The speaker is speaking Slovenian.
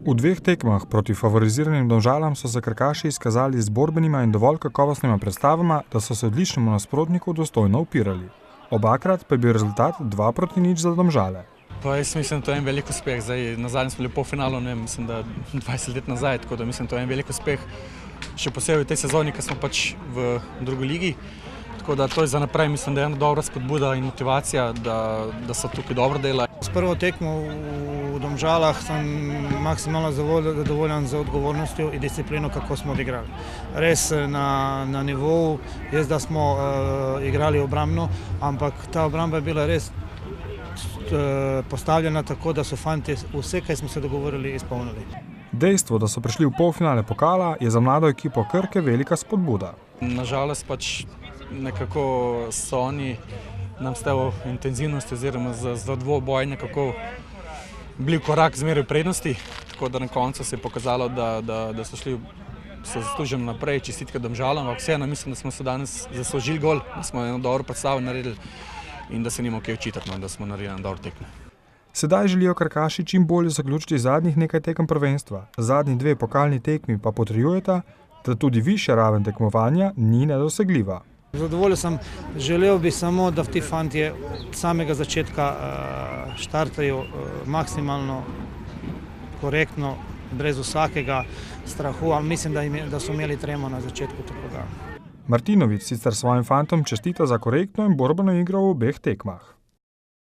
V dveh tekmah proti favoriziranim Domžalam so se krkaši izkazali z borbenima in dovolj kakovostnima predstavama, da so se odličnemu nasprotniku dostojno upirali. Obakrat pa je bil rezultat 2:0 za Domžale. Pa jaz mislim, da to je en velik uspeh. Nazadnje smo bili v polfinalu, mislim, da 20 let nazaj, tako da mislim, da to je en velik uspeh. Še posebej v tej sezoni, ker smo pač v drugi ligi. Tako da to je za naprej, mislim, da je ena dobra spodbuda in motivacija, da so tukaj dobro dela. S prvo tekmo v Domžalah sem maksimalno zadovoljen z odgovornostjo in disciplino, kako smo odigrali. Res na nivou je, da smo igrali obrambno, ampak ta obramba je bila res postavljena tako, da so fanti vse, kaj smo se dogovorili, izpolnili. Dejstvo, da so prišli v polfinale pokala, je za mlado ekipo Krke velika spodbuda. Nažalost pač nekako so oni nam s to intenzivnosti oziroma za dvoboj nekako bili korak zmeraj v prednosti, tako da na koncu se je pokazalo, da so šli zasluženo naprej, čestitke Domžalam, ampak vseeno mislim, da smo se danes zaslužili gol, da smo eno dobro predstavo naredili in da se nimamo kaj očitati, da smo naredili eno dobro tekmo. Sedaj želijo krkaši čim bolje zaključiti zadnjih nekaj tekem prvenstva. Zadnji dve pokalni tekmi pa potrjujeta, da tudi višja raven tekmovanja ni nedosegljiva. Zadovoljen sem, želel bi samo, da ti fantje od samega začetka štartajo maksimalno korektno, brez vsakega strahu, ali mislim, da so imeli tremo na začetku. Martinović sicer svojim fantom čestita za korektno in borbeno igro v obeh tekmah.